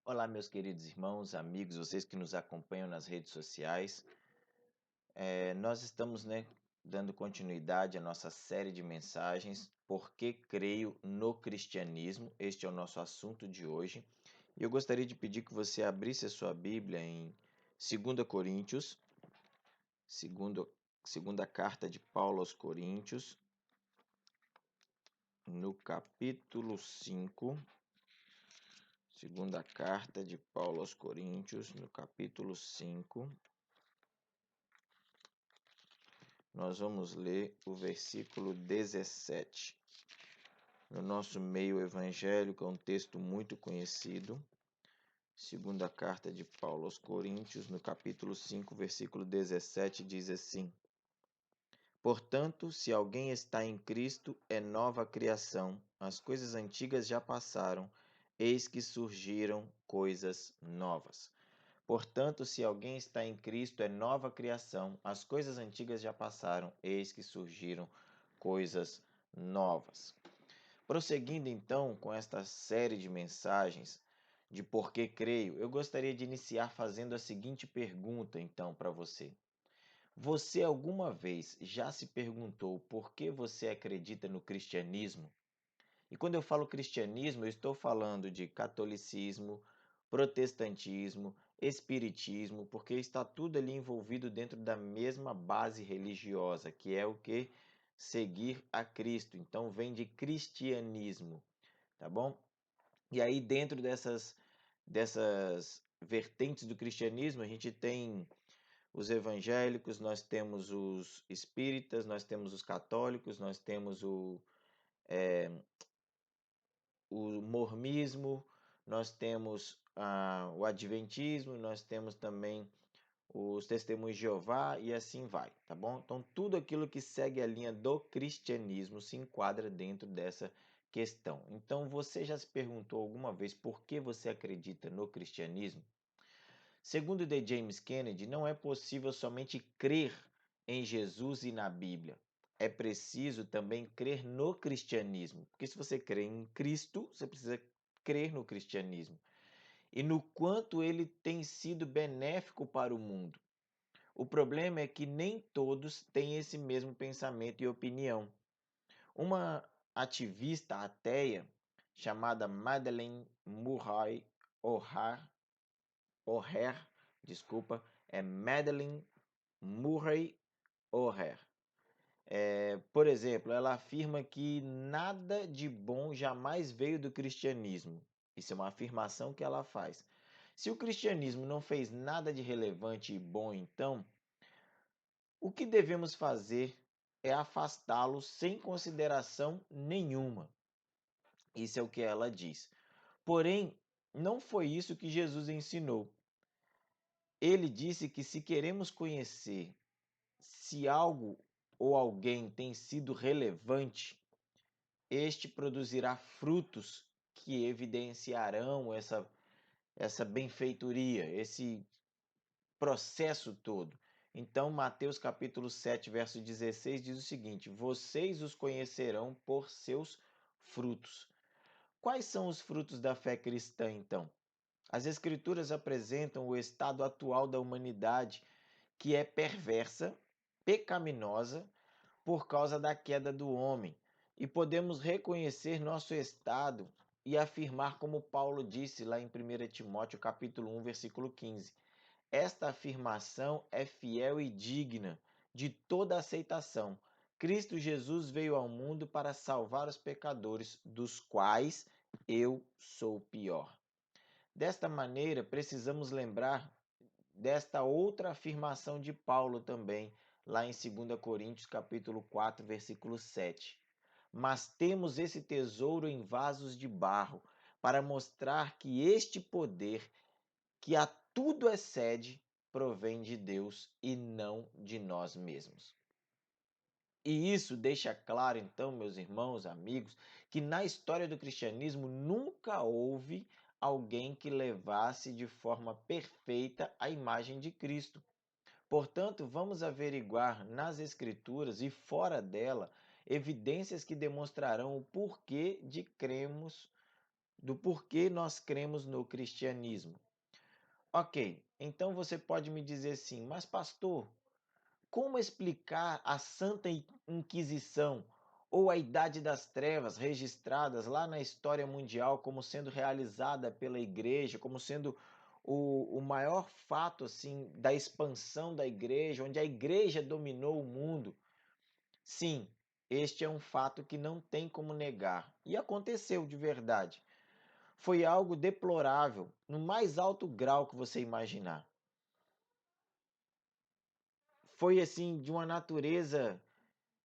Olá, meus queridos irmãos, amigos, vocês que nos acompanham nas redes sociais. Nós estamos, dando continuidade à nossa série de mensagens, Por que creio no cristianismo? Este é o nosso assunto de hoje. E eu gostaria de pedir que você abrisse a sua Bíblia em 2 Coríntios, segundo, segunda carta de Paulo aos Coríntios, no capítulo 5. Segunda carta de Paulo aos Coríntios, no capítulo 5. Nós vamos ler o versículo 17. No nosso meio evangélico é um texto muito conhecido. Segunda carta de Paulo aos Coríntios, no capítulo 5, versículo 17, diz assim: Portanto, se alguém está em Cristo, é nova criação. As coisas antigas já passaram, eis que surgiram coisas novas. Portanto, se alguém está em Cristo, é nova criação. As coisas antigas já passaram, eis que surgiram coisas novas. Prosseguindo então com esta série de mensagens de por que creio, eu gostaria de iniciar fazendo a seguinte pergunta então para você. Você alguma vez já se perguntou por que você acredita no cristianismo? E quando eu falo cristianismo, eu estou falando de catolicismo, protestantismo, espiritismo, porque está tudo ali envolvido dentro da mesma base religiosa, que é o que? Seguir a Cristo. Então vem de cristianismo, tá bom? E aí dentro dessas vertentes do cristianismo, a gente tem os evangélicos, nós temos os espíritas, nós temos os católicos, nós temos o mormismo, nós temos o adventismo, nós temos também os testemunhos de Jeová e assim vai, tá bom? Então, tudo aquilo que segue a linha do cristianismo se enquadra dentro dessa questão. Então, você já se perguntou alguma vez por que você acredita no cristianismo? Segundo D. James Kennedy, não é possível somente crer em Jesus e na Bíblia. É preciso também crer no cristianismo. Porque se você crê em Cristo, você precisa crer no cristianismo. E no quanto ele tem sido benéfico para o mundo. O problema é que nem todos têm esse mesmo pensamento e opinião. Uma ativista ateia chamada Madeleine Murray O'Hare, desculpa, é Madeleine Murray O'Hare. Por exemplo, ela afirma que nada de bom jamais veio do cristianismo. Isso é uma afirmação que ela faz. Se o cristianismo não fez nada de relevante e bom, então, o que devemos fazer é afastá-lo sem consideração nenhuma. Isso é o que ela diz. Porém, não foi isso que Jesus ensinou. Ele disse que se queremos conhecer se algo ou alguém tem sido relevante, este produzirá frutos que evidenciarão essa benfeitoria, esse processo todo. Então, Mateus capítulo 7, verso 16 diz o seguinte: Vocês os conhecerão por seus frutos. Quais são os frutos da fé cristã, então? As Escrituras apresentam o estado atual da humanidade, que é perversa, pecaminosa, por causa da queda do homem. E podemos reconhecer nosso estado e afirmar como Paulo disse lá em 1 Timóteo capítulo 1, versículo 15. Esta afirmação é fiel e digna de toda aceitação. Cristo Jesus veio ao mundo para salvar os pecadores, dos quais eu sou o pior. Desta maneira, precisamos lembrar desta outra afirmação de Paulo também, lá em 2 Coríntios capítulo 4, versículo 7. Mas temos esse tesouro em vasos de barro, para mostrar que este poder, que a tudo excede, provém de Deus e não de nós mesmos. E isso deixa claro, então, meus irmãos, amigos, que na história do cristianismo nunca houve alguém que levasse de forma perfeita a imagem de Cristo. Portanto, vamos averiguar nas Escrituras e fora dela evidências que demonstrarão o porquê de cremos do porquê nós cremos no cristianismo. Ok, então você pode me dizer assim, mas pastor, como explicar a Santa Inquisição ou a Idade das Trevas registradas lá na história mundial como sendo realizada pela igreja, como sendo o maior fato assim da expansão da igreja, onde a igreja dominou o mundo? Sim, este é um fato que não tem como negar. E aconteceu de verdade. Foi algo deplorável, no mais alto grau que você imaginar. Foi assim de uma natureza,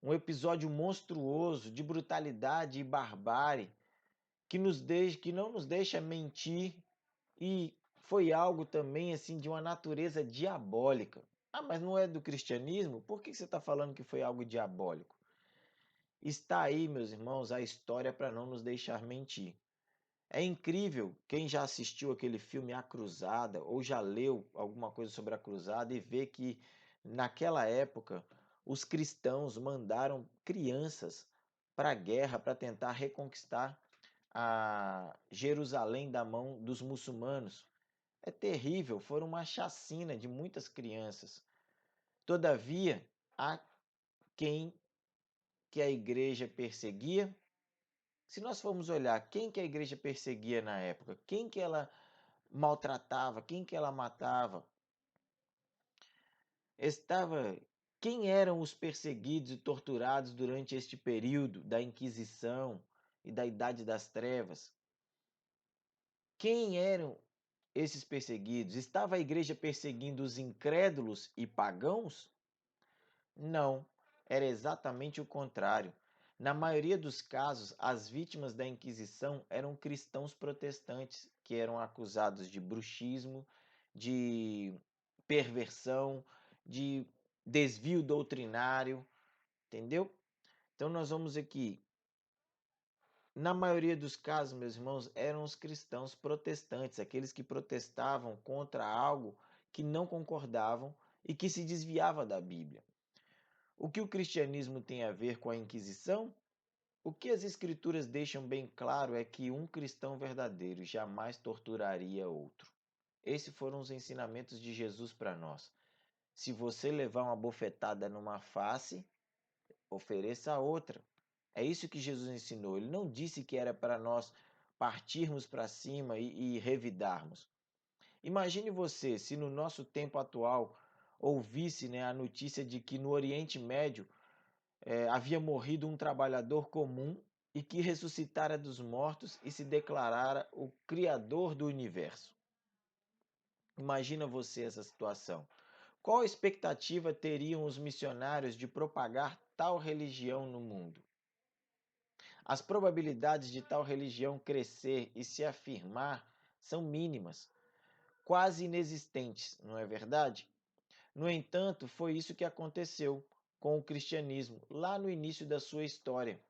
um episódio monstruoso de brutalidade e barbárie que não nos deixa mentir, e foi algo também assim de uma natureza diabólica. Ah, mas não é do cristianismo? Por que você está falando que foi algo diabólico? Está aí, meus irmãos, a história para não nos deixar mentir. É incrível quem já assistiu aquele filme A Cruzada ou já leu alguma coisa sobre a Cruzada e vê que naquela época os cristãos mandaram crianças para a guerra para tentar reconquistar a Jerusalém da mão dos muçulmanos. É terrível, foram uma chacina de muitas crianças. Todavia, há quem que a igreja perseguia. Se nós formos olhar quem que a igreja perseguia na época, quem que ela maltratava, quem que ela matava, estava quem eram os perseguidos e torturados durante este período da Inquisição e da Idade das Trevas? Quem eram esses perseguidos? Estava a igreja perseguindo os incrédulos e pagãos? Não, era exatamente o contrário. Na maioria dos casos, as vítimas da Inquisição eram cristãos protestantes, que eram acusados de bruxismo, de perversão, de desvio doutrinário, entendeu? Então nós vamos aqui. Na maioria dos casos, meus irmãos, eram os cristãos protestantes, aqueles que protestavam contra algo que não concordavam e que se desviava da Bíblia. O que o cristianismo tem a ver com a Inquisição? O que as Escrituras deixam bem claro é que um cristão verdadeiro jamais torturaria outro. Esses foram os ensinamentos de Jesus para nós. Se você levar uma bofetada numa face, ofereça a outra. É isso que Jesus ensinou. Ele não disse que era para nós partirmos para cima e revidarmos. Imagine você se no nosso tempo atual ouvisse, né, a notícia de que no Oriente Médio havia morrido um trabalhador comum e que ressuscitara dos mortos e se declarara o Criador do universo. Imagina você essa situação. Qual expectativa teriam os missionários de propagar tal religião no mundo? As probabilidades de tal religião crescer e se afirmar são mínimas, quase inexistentes, não é verdade? No entanto, foi isso que aconteceu com o cristianismo lá no início da sua história.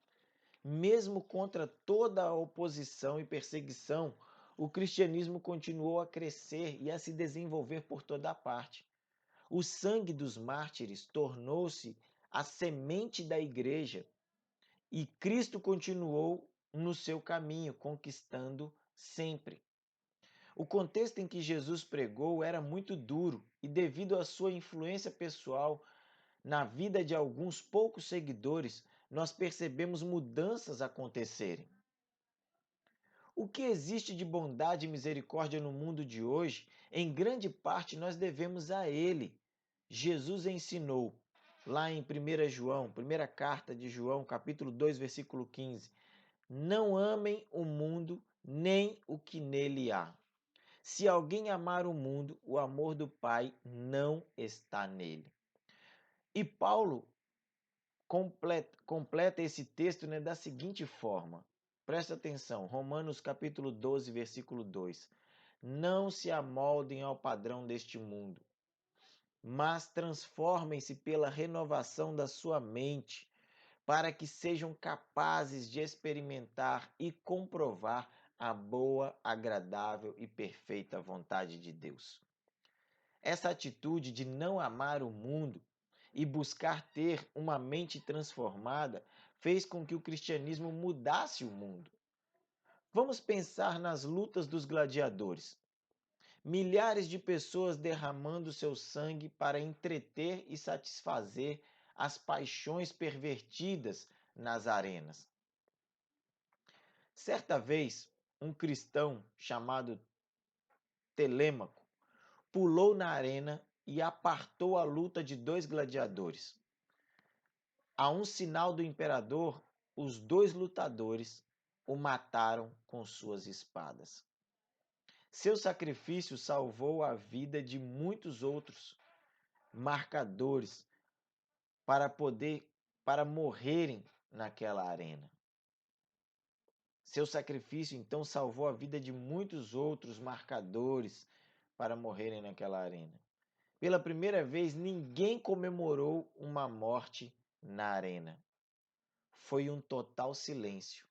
Mesmo contra toda a oposição e perseguição, o cristianismo continuou a crescer e a se desenvolver por toda parte. O sangue dos mártires tornou-se a semente da igreja e Cristo continuou no seu caminho, conquistando sempre. O contexto em que Jesus pregou era muito duro e, devido à sua influência pessoal na vida de alguns poucos seguidores, nós percebemos mudanças acontecerem. O que existe de bondade e misericórdia no mundo de hoje, em grande parte nós devemos a Ele. Jesus ensinou lá em 1 João, primeira carta de João, capítulo 2, versículo 15: não amem o mundo nem o que nele há. Se alguém amar o mundo, o amor do Pai não está nele. E Paulo completa esse texto, né, da seguinte forma. Presta atenção, Romanos capítulo 12, versículo 2. Não se amoldem ao padrão deste mundo, mas transformem-se pela renovação da sua mente, para que sejam capazes de experimentar e comprovar a boa, agradável e perfeita vontade de Deus. Essa atitude de não amar o mundo e buscar ter uma mente transformada fez com que o cristianismo mudasse o mundo. Vamos pensar nas lutas dos gladiadores. Milhares de pessoas derramando seu sangue para entreter e satisfazer as paixões pervertidas nas arenas. Certa vez, um cristão chamado Telêmaco pulou na arena e apartou a luta de dois gladiadores. A um sinal do imperador, os dois lutadores o mataram com suas espadas. Seu sacrifício salvou a vida de muitos outros marcadores para morrerem naquela arena. Seu sacrifício então salvou a vida de muitos outros marcadores para morrerem naquela arena. Pela primeira vez, ninguém comemorou uma morte na arena. Foi um total silêncio.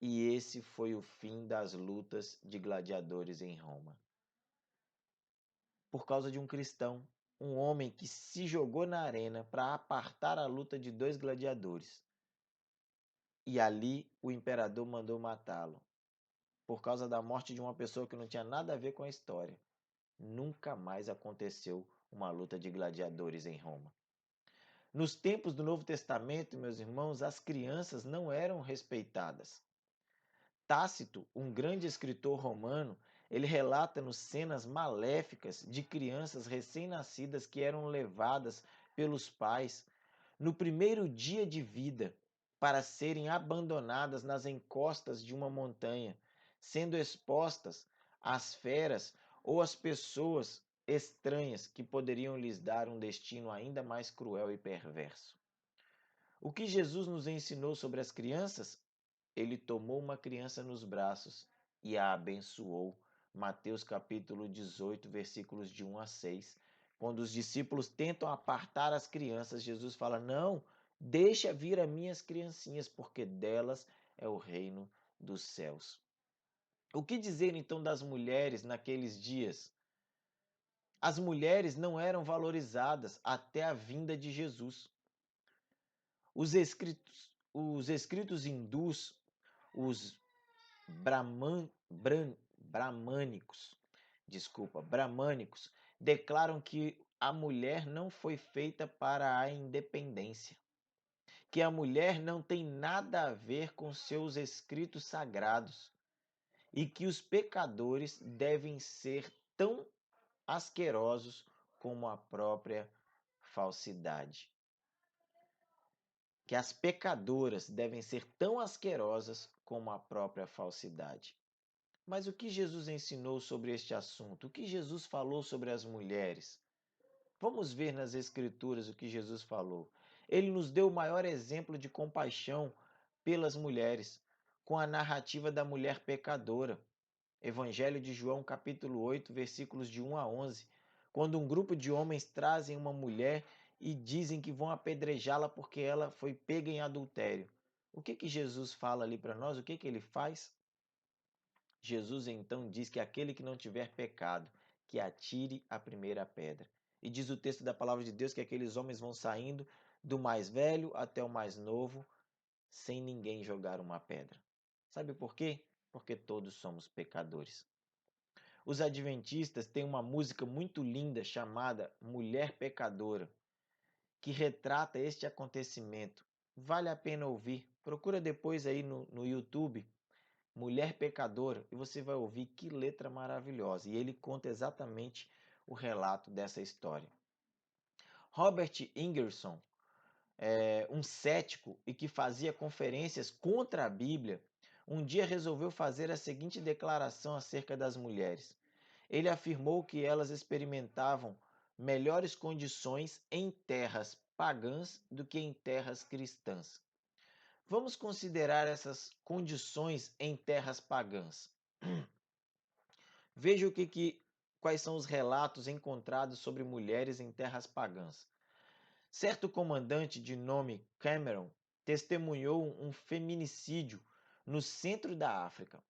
E esse foi o fim das lutas de gladiadores em Roma. Por causa de um cristão, um homem que se jogou na arena para apartar a luta de dois gladiadores. E ali o imperador mandou matá-lo. Por causa da morte de uma pessoa que não tinha nada a ver com a história. Nunca mais aconteceu uma luta de gladiadores em Roma. Nos tempos do Novo Testamento, meus irmãos, as crianças não eram respeitadas. Tácito, um grande escritor romano, ele relata-nos cenas maléficas de crianças recém-nascidas que eram levadas pelos pais no primeiro dia de vida para serem abandonadas nas encostas de uma montanha, sendo expostas às feras ou às pessoas estranhas que poderiam lhes dar um destino ainda mais cruel e perverso. O que Jesus nos ensinou sobre as crianças? Ele tomou uma criança nos braços e a abençoou. Mateus capítulo 18, versículos de 1 a 6. Quando os discípulos tentam apartar as crianças, Jesus fala: não, deixa vir as minhas criancinhas, porque delas é o reino dos céus. O que dizer então das mulheres naqueles dias? As mulheres não eram valorizadas até a vinda de Jesus. Os escritos hindus, os bramânicos, declaram que a mulher não foi feita para a independência, que a mulher não tem nada a ver com seus escritos sagrados e que os pecadores devem ser tão asquerosos como a própria falsidade. Que as pecadoras devem ser tão asquerosas como a própria falsidade. Mas o que Jesus ensinou sobre este assunto? O que Jesus falou sobre as mulheres? Vamos ver nas Escrituras o que Jesus falou. Ele nos deu o maior exemplo de compaixão pelas mulheres, com a narrativa da mulher pecadora. Evangelho de João, capítulo 8, versículos de 1 a 11. Quando um grupo de homens trazem uma mulher e dizem que vão apedrejá-la porque ela foi pega em adultério. O que Jesus fala ali para nós? O que ele faz? Jesus então diz que aquele que não tiver pecado, que atire a primeira pedra. E diz o texto da palavra de Deus que aqueles homens vão saindo do mais velho até o mais novo, sem ninguém jogar uma pedra. Sabe por quê? Porque todos somos pecadores. Os adventistas têm uma música muito linda chamada Mulher Pecadora, que retrata este acontecimento. Vale a pena ouvir. Procura depois aí no YouTube Mulher Pecadora, e você vai ouvir que letra maravilhosa. E ele conta exatamente o relato dessa história. Robert Ingerson, um cético e que fazia conferências contra a Bíblia, um dia resolveu fazer a seguinte declaração acerca das mulheres. Ele afirmou que elas experimentavam melhores condições em terras pagãs do que em terras cristãs. Vamos considerar essas condições em terras pagãs. Veja quais são os relatos encontrados sobre mulheres em terras pagãs. Certo comandante de nome Cameron testemunhou um feminicídio no centro da África.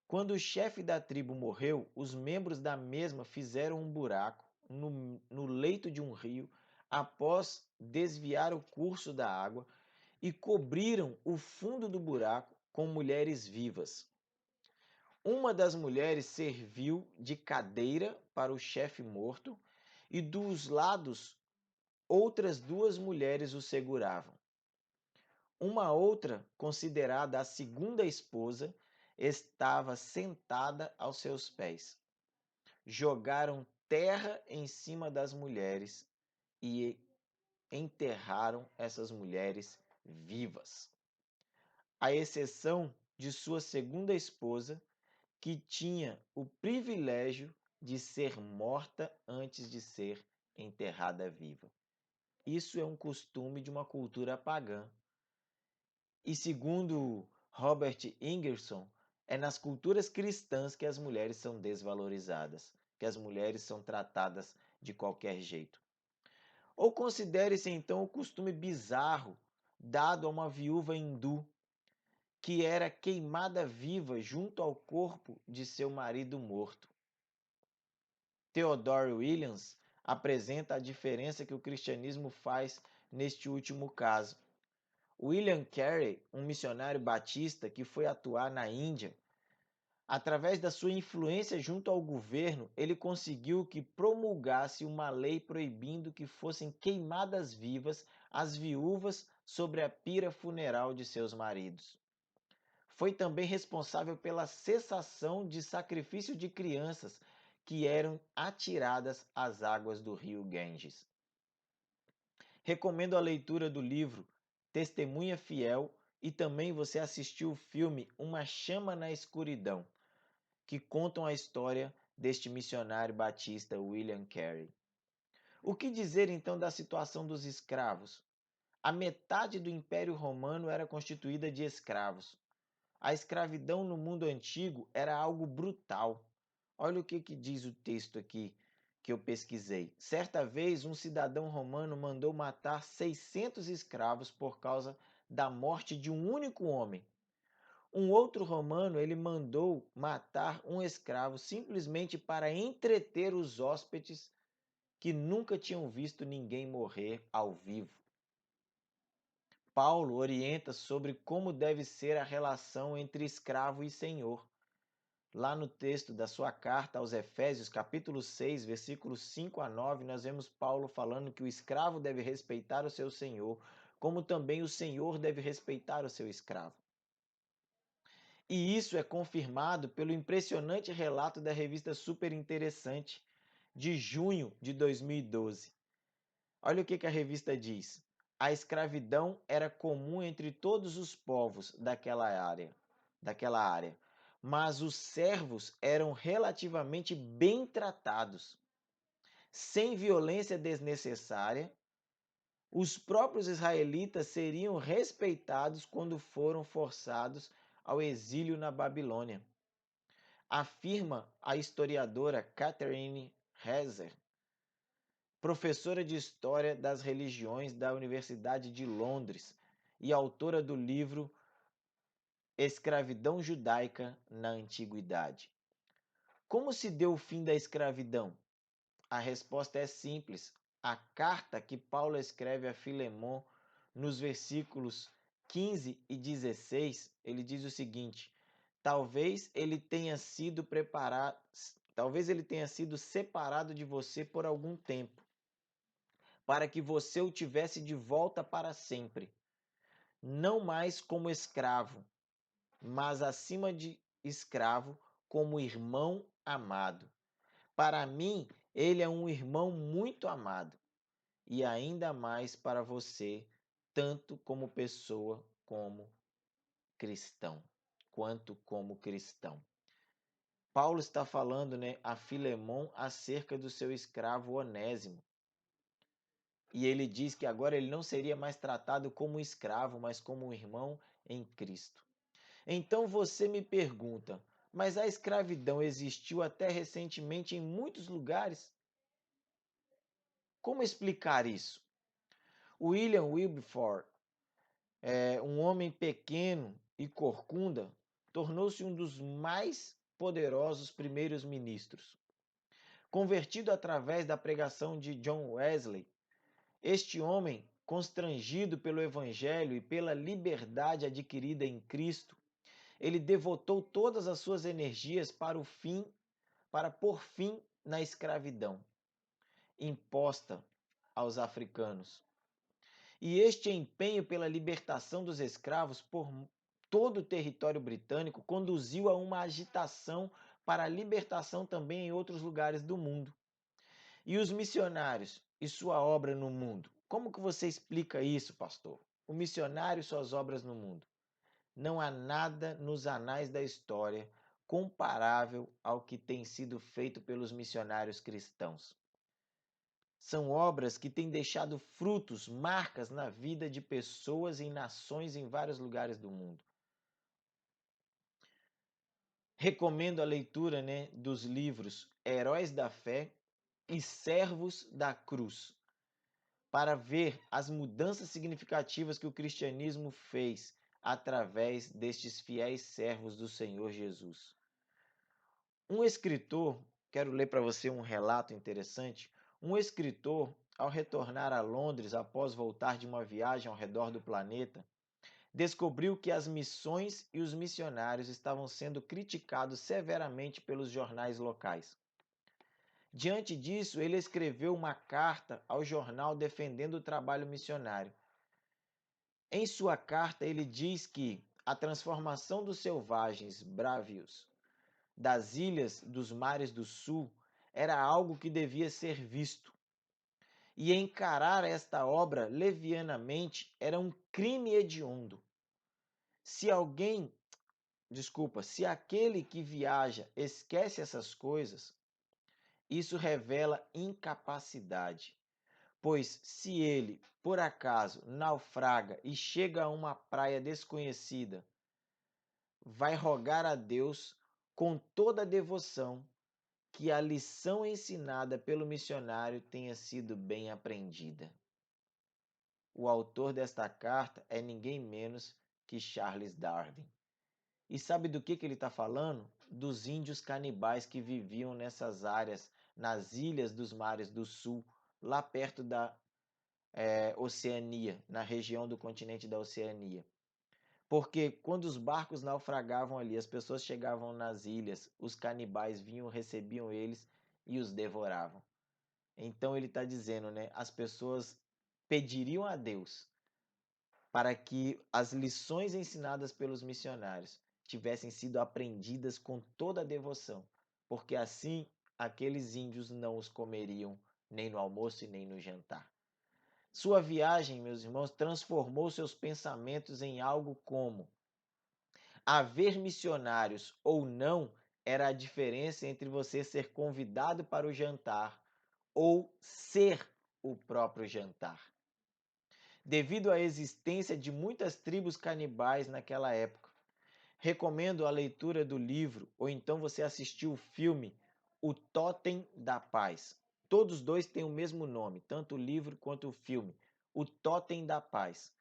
Quando o chefe da tribo morreu, os membros da mesma fizeram um buraco no leito de um rio após desviar o curso da água e cobriram o fundo do buraco com mulheres vivas. Uma das mulheres serviu de cadeira para o chefe morto e dos lados outras duas mulheres o seguravam. Uma outra, considerada a segunda esposa, estava sentada aos seus pés. Jogaram terra em cima das mulheres e enterraram essas mulheres vivas, à exceção de sua segunda esposa, que tinha o privilégio de ser morta antes de ser enterrada viva. Isso é um costume de uma cultura pagã. E segundo Robert Ingerson, é nas culturas cristãs que as mulheres são desvalorizadas, que as mulheres são tratadas de qualquer jeito. Ou considere-se então o costume bizarro dado a uma viúva hindu que era queimada viva junto ao corpo de seu marido morto. Theodore Williams apresenta a diferença que o cristianismo faz neste último caso. William Carey, um missionário batista que foi atuar na Índia, através da sua influência junto ao governo, ele conseguiu que promulgasse uma lei proibindo que fossem queimadas vivas as viúvas sobre a pira funeral de seus maridos. Foi também responsável pela cessação de sacrifício de crianças que eram atiradas às águas do rio Ganges. Recomendo a leitura do livro Testemunha Fiel e também você assistiu o filme Uma Chama na Escuridão, que contam a história deste missionário batista William Carey. O que dizer então da situação dos escravos? A metade do Império Romano era constituída de escravos. A escravidão no mundo antigo era algo brutal. Olha o que diz o texto aqui que eu pesquisei. Certa vez, um cidadão romano mandou matar 600 escravos por causa da morte de um único homem. Um outro romano, ele mandou matar um escravo simplesmente para entreter os hóspedes que nunca tinham visto ninguém morrer ao vivo. Paulo orienta sobre como deve ser a relação entre escravo e senhor. Lá no texto da sua carta aos Efésios, capítulo 6, versículos 5 a 9, nós vemos Paulo falando que o escravo deve respeitar o seu senhor, como também o senhor deve respeitar o seu escravo. E isso é confirmado pelo impressionante relato da revista Super Interessante, de junho de 2012. Olha o que a revista diz. A escravidão era comum entre todos os povos daquela área, mas os servos eram relativamente bem tratados, sem violência desnecessária. Os próprios israelitas seriam respeitados quando foram forçados ao exílio na Babilônia. Afirma a historiadora Catherine Heiser, professora de História das Religiões da Universidade de Londres e autora do livro Escravidão Judaica na Antiguidade. Como se deu o fim da escravidão? A resposta é simples. A carta que Paulo escreve a Filemon, nos versículos 15 e 16, ele diz o seguinte: talvez ele tenha sido separado de você por algum tempo, para que você o tivesse de volta para sempre, não mais como escravo, mas acima de escravo, como irmão amado. Para mim, ele é um irmão muito amado, e ainda mais para você, tanto como pessoa como cristão, quanto como cristão. Paulo está falando, a Filemon acerca do seu escravo Onésimo. E ele diz que agora ele não seria mais tratado como um escravo, mas como um irmão em Cristo. Então você me pergunta, mas a escravidão existiu até recentemente em muitos lugares? Como explicar isso? William Wilberforce, um homem pequeno e corcunda, tornou-se um dos mais poderosos primeiros ministros. Convertido através da pregação de John Wesley, este homem, constrangido pelo Evangelho e pela liberdade adquirida em Cristo, ele devotou todas as suas energias para pôr fim na escravidão imposta aos africanos. E este empenho pela libertação dos escravos por todo o território britânico conduziu a uma agitação para a libertação também em outros lugares do mundo. E os missionários e sua obra no mundo? Como que você explica isso, pastor? O missionário e suas obras no mundo. Não há nada nos anais da história comparável ao que tem sido feito pelos missionários cristãos. São obras que têm deixado frutos, marcas na vida de pessoas e nações em vários lugares do mundo. Recomendo a leitura, dos livros Heróis da Fé e Servos da Cruz, para ver as mudanças significativas que o cristianismo fez através destes fiéis servos do Senhor Jesus. Um escritor, quero ler para você um relato interessante. Um escritor, ao retornar a Londres após voltar de uma viagem ao redor do planeta, descobriu que as missões e os missionários estavam sendo criticados severamente pelos jornais locais. Diante disso, ele escreveu uma carta ao jornal defendendo o trabalho missionário. Em sua carta, ele diz que a transformação dos selvagens bravios das ilhas dos mares do sul era algo que devia ser visto. E encarar esta obra levianamente era um crime hediondo. Se aquele que viaja esquece essas coisas, isso revela incapacidade. Pois se ele, por acaso, naufraga e chega a uma praia desconhecida, vai rogar a Deus com toda a devoção que a lição ensinada pelo missionário tenha sido bem aprendida. O autor desta carta é ninguém menos que Charles Darwin. E sabe do que ele está falando? Dos índios canibais que viviam nessas áreas, nas ilhas dos mares do sul, lá perto da Oceania, na região do continente da Oceania. Porque quando os barcos naufragavam ali, as pessoas chegavam nas ilhas, os canibais vinham, recebiam eles e os devoravam. Então ele está dizendo, as pessoas pediriam a Deus para que as lições ensinadas pelos missionários tivessem sido aprendidas com toda a devoção, porque assim aqueles índios não os comeriam nem no almoço e nem no jantar. Sua viagem, meus irmãos, transformou seus pensamentos em algo como: haver missionários ou não era a diferença entre você ser convidado para o jantar ou ser o próprio jantar. Devido à existência de muitas tribos canibais naquela época, recomendo a leitura do livro ou então você assistir o filme O Totem da Paz. Todos dois têm o mesmo nome, tanto o livro quanto o filme, O Totem da Paz.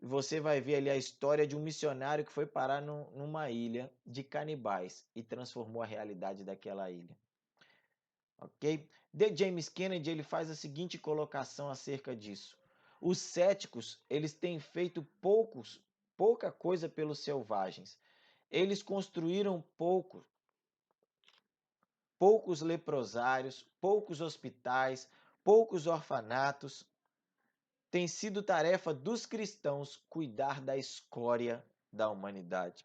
Você vai ver ali a história de um missionário que foi parar numa ilha de canibais e transformou a realidade daquela ilha. Ok? D. James Kennedy ele faz a seguinte colocação acerca disso. Os céticos eles têm feito pouca coisa pelos selvagens. Eles construíram poucos leprosários, poucos hospitais, poucos orfanatos. Tem sido tarefa dos cristãos cuidar da escória da humanidade.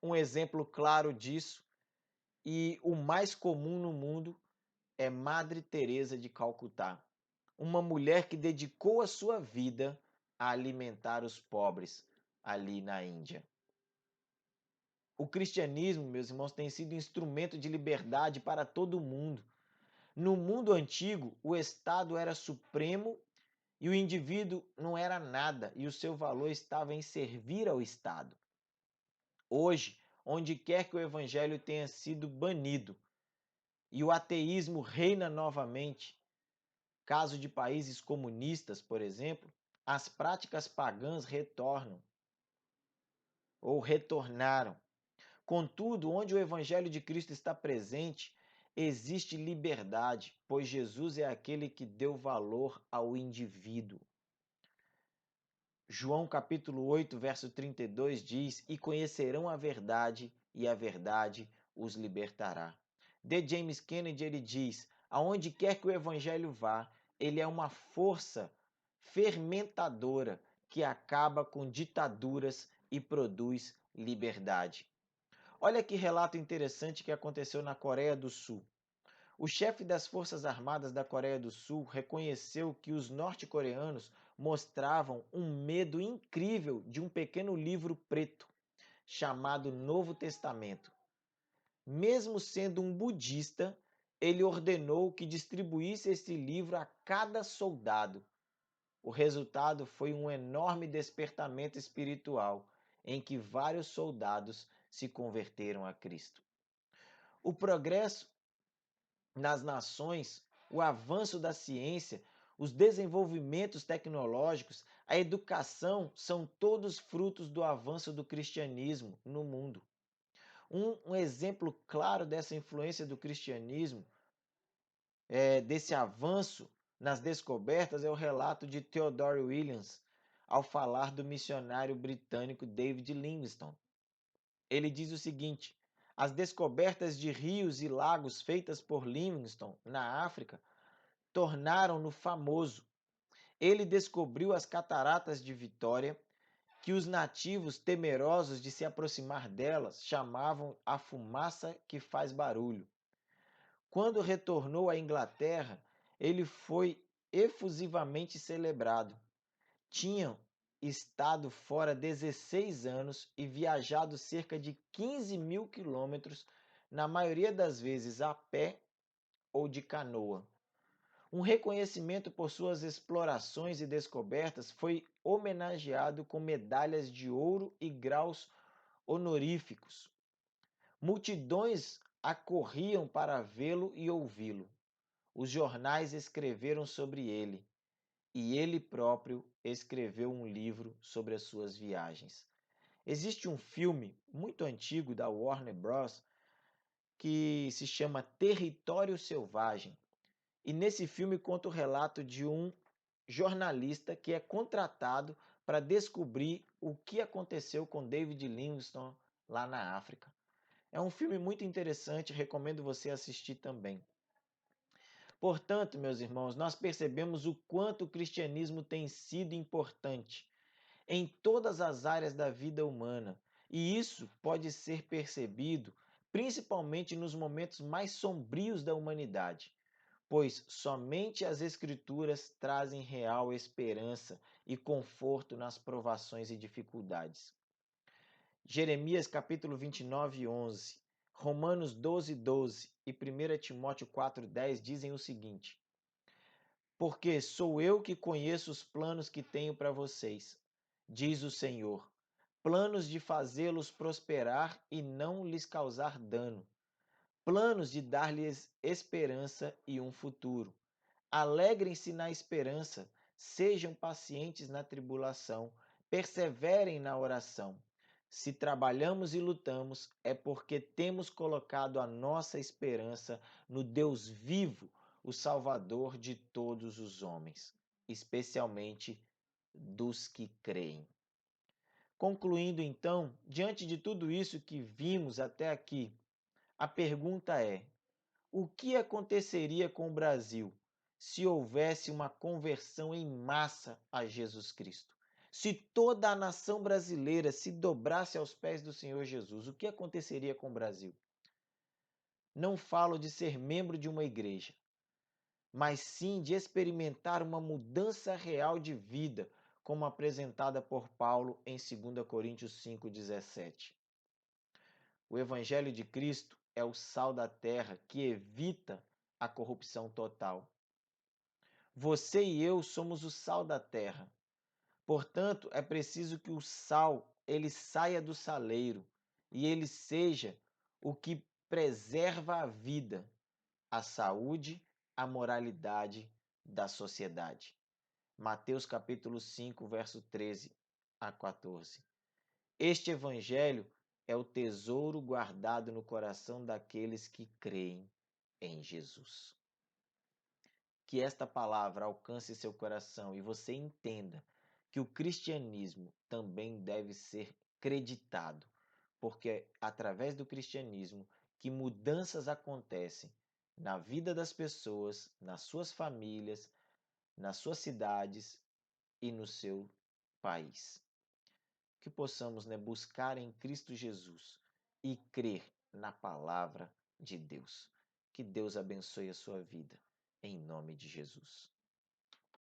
Um exemplo claro disso e o mais comum no mundo é Madre Teresa de Calcutá, uma mulher que dedicou a sua vida a alimentar os pobres ali na Índia. O cristianismo, meus irmãos, tem sido instrumento de liberdade para todo mundo. No mundo antigo, o Estado era supremo e o indivíduo não era nada, e o seu valor estava em servir ao Estado. Hoje, onde quer que o evangelho tenha sido banido e o ateísmo reina novamente, caso de países comunistas, por exemplo, as práticas pagãs retornam ou retornaram. Contudo, onde o evangelho de Cristo está presente, existe liberdade, pois Jesus é aquele que deu valor ao indivíduo. João capítulo 8, verso 32 diz: "E conhecerão e a verdade os libertará." D. James Kennedy ele diz: "Aonde quer que o evangelho vá, ele é uma força fermentadora que acaba com ditaduras e produz liberdade." Olha que relato interessante que aconteceu na Coreia do Sul. O chefe das Forças Armadas da Coreia do Sul reconheceu que os norte-coreanos mostravam um medo incrível de um pequeno livro preto chamado Novo Testamento. Mesmo sendo um budista, ele ordenou que distribuísse esse livro a cada soldado. O resultado foi um enorme despertamento espiritual, em que vários soldados se converteram a Cristo. O progresso nas nações, o avanço da ciência, os desenvolvimentos tecnológicos, a educação são todos frutos do avanço do cristianismo no mundo. Um exemplo claro dessa influência do cristianismo, desse avanço nas descobertas, é o relato de Theodore Williams ao falar do missionário britânico David Livingstone. Ele diz o seguinte: as descobertas de rios e lagos feitas por Livingstone na África tornaram-no famoso. Ele descobriu as cataratas de Vitória, que os nativos, temerosos de se aproximar delas, chamavam a fumaça que faz barulho. Quando retornou à Inglaterra, ele foi efusivamente celebrado. Tinham estado fora 16 anos e viajado cerca de 15 mil quilômetros, na maioria das vezes a pé ou de canoa. Um reconhecimento por suas explorações e descobertas, foi homenageado com medalhas de ouro e graus honoríficos. Multidões acorriam para vê-lo e ouvi-lo. Os jornais escreveram sobre ele, e ele próprio escreveu um livro sobre as suas viagens. Existe um filme muito antigo da Warner Bros. Que se chama Território Selvagem. E nesse filme conta o relato de um jornalista que é contratado para descobrir o que aconteceu com David Livingstone lá na África. É um filme muito interessante, recomendo você assistir também. Portanto, meus irmãos, nós percebemos o quanto o cristianismo tem sido importante em todas as áreas da vida humana, e isso pode ser percebido principalmente nos momentos mais sombrios da humanidade, pois somente as Escrituras trazem real esperança e conforto nas provações e dificuldades. Jeremias capítulo 29, 11, Romanos 12, 12 e 1 Timóteo 4, 10 dizem o seguinte: porque sou eu que conheço os planos que tenho para vocês, diz o Senhor, planos de fazê-los prosperar e não lhes causar dano, planos de dar-lhes esperança e um futuro. Alegrem-se na esperança, sejam pacientes na tribulação, perseverem na oração. Se trabalhamos e lutamos, é porque temos colocado a nossa esperança no Deus vivo, o Salvador de todos os homens, especialmente dos que creem. Concluindo então, diante de tudo isso que vimos até aqui, a pergunta é: o que aconteceria com o Brasil se houvesse uma conversão em massa a Jesus Cristo? Se toda a nação brasileira se dobrasse aos pés do Senhor Jesus, o que aconteceria com o Brasil? Não falo de ser membro de uma igreja, mas sim de experimentar uma mudança real de vida, como apresentada por Paulo em 2 Coríntios 5,17. O Evangelho de Cristo é o sal da terra que evita a corrupção total. Você e eu somos o sal da terra. Portanto, é preciso que o sal ele saia do saleiro e ele seja o que preserva a vida, a saúde, a moralidade da sociedade. Mateus capítulo 5, verso 13 a 14. Este evangelho é o tesouro guardado no coração daqueles que creem em Jesus. Que esta palavra alcance seu coração e você entenda que o cristianismo também deve ser creditado, porque é através do cristianismo que mudanças acontecem na vida das pessoas, nas suas famílias, nas suas cidades e no seu país. Que possamos, né, buscar em Cristo Jesus e crer na palavra de Deus. Que Deus abençoe a sua vida, em nome de Jesus.